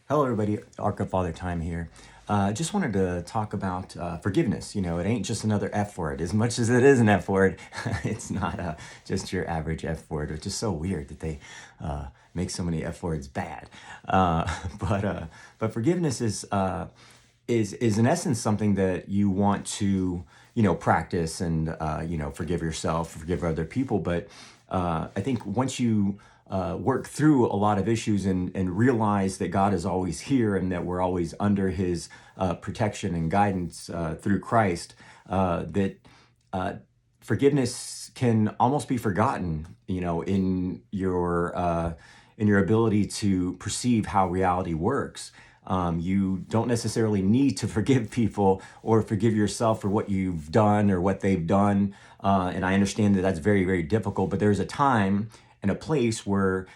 Hello, everybody. Arc of Father Time here. Just wanted to talk about forgiveness. It ain't just another F word. As much as it is an F word, it's not just your average F word, which is so weird that they make so many F words bad. Uh, but forgiveness is in essence something that you want to practice and forgive yourself, forgive other people. But I think once you work through a lot of issues and realize that God is always here and that we're always under His protection and guidance through Christ, that uh, forgiveness can almost be forgotten, in your ability to perceive how reality works. You don't necessarily need to forgive people or forgive yourself for what you've done or what they've done. And I understand that that's very, very difficult, but there's a time and a place where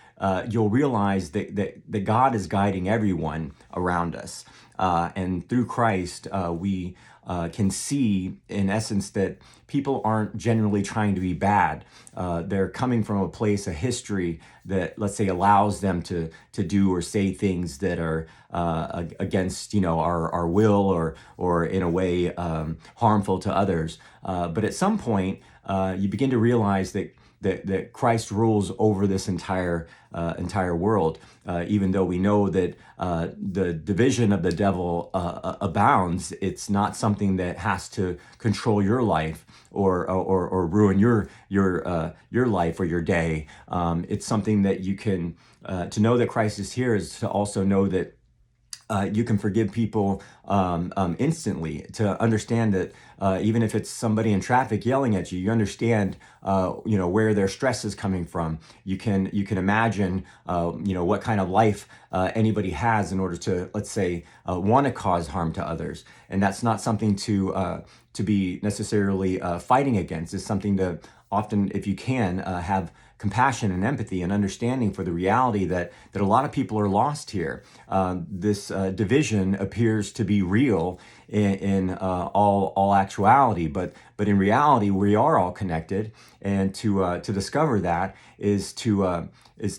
you'll realize that God is guiding everyone around us. And through Christ, we can see, in essence, that people aren't generally trying to be bad. They're coming from a place, a history that, let's say, allows them to do or say things that are against, our will or in a way harmful to others. But at some point, you begin to realize that Christ rules over this entire world, even though we know that the division of the devil abounds. It's not something that has to control your life or ruin your life or your day. It's something that you can to know that Christ is here is to also know that you can forgive people instantly. To understand that even if it's somebody in traffic yelling at you, you understand where their stress is coming from. You can imagine what kind of life anybody has in order to, let's say, want to cause harm to others, and that's not something to be necessarily fighting against. It's something to often, if you can, have compassion and empathy and understanding for the reality that a lot of people are lost here. This division appears to be real in all actuality, but in reality we are all connected. And to discover that is to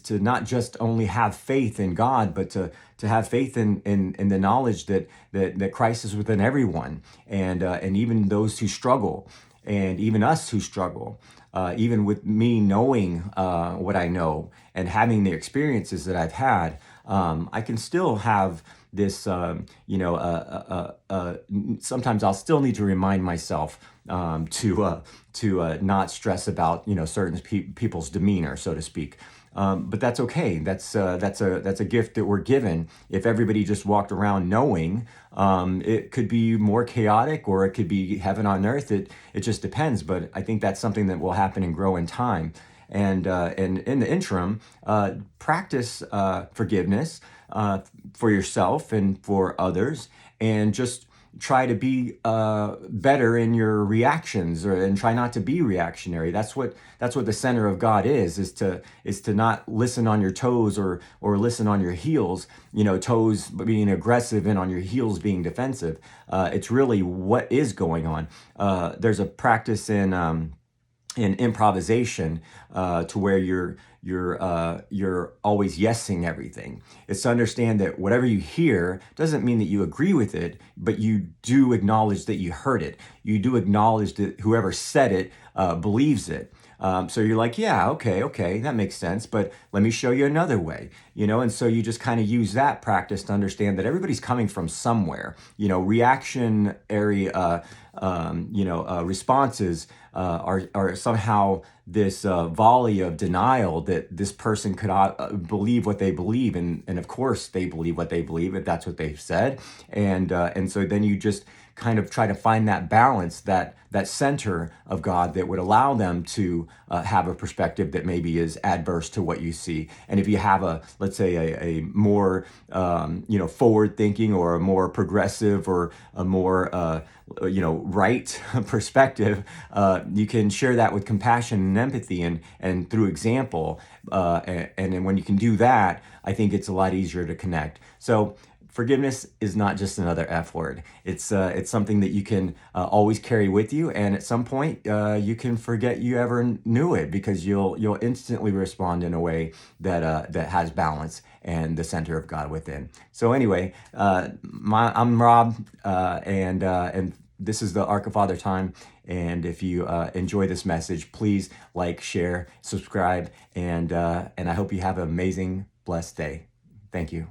not just only have faith in God, but to have faith in the knowledge that Christ is within everyone, and even those who struggle, and even us who struggle. Even with me knowing what I know and having the experiences that I've had, I can still have this, sometimes I'll still need to remind myself to not stress about, certain people's demeanor, so to speak. But that's okay. That's a gift that we're given. If everybody just walked around knowing, it could be more chaotic, or it could be heaven on earth. It just depends. But I think that's something that will happen and grow in time. And in the interim, practice forgiveness for yourself and for others, and just try to be better in your reactions, and try not to be reactionary. That's what the center of God is to not listen on your toes or listen on your heels. Toes being aggressive and on your heels being defensive. It's really what is going on. There's a practice in improvisation to where you're always yesing everything. It's to understand that whatever you hear doesn't mean that you agree with it, but you do acknowledge that you heard it. You do acknowledge that whoever said it believes it. So you're like, yeah, okay, that makes sense, but let me show you another way, and so you just kind of use that practice to understand that everybody's coming from somewhere. Reactionary responses are somehow this volley of denial that this person could believe what they believe, and of course they believe what they believe if that's what they've said, and so then you just kind of try to find that balance, that center of God that would allow them to have a perspective that maybe is adverse to what you see. And if you have let's say a more forward thinking, or a more progressive, or a more right perspective, you can share that with compassion and empathy, and through example, and then when you can do that, I think it's a lot easier to connect. So forgiveness is not just another F word. It's something that you can always carry with you, and at some point you can forget you ever knew it, because you'll instantly respond in a way that has balance and the center of God within. So anyway, I'm Rob, and this is the Ark of Father Time. And if you enjoy this message, please like, share, subscribe, and I hope you have an amazing, blessed day. Thank you.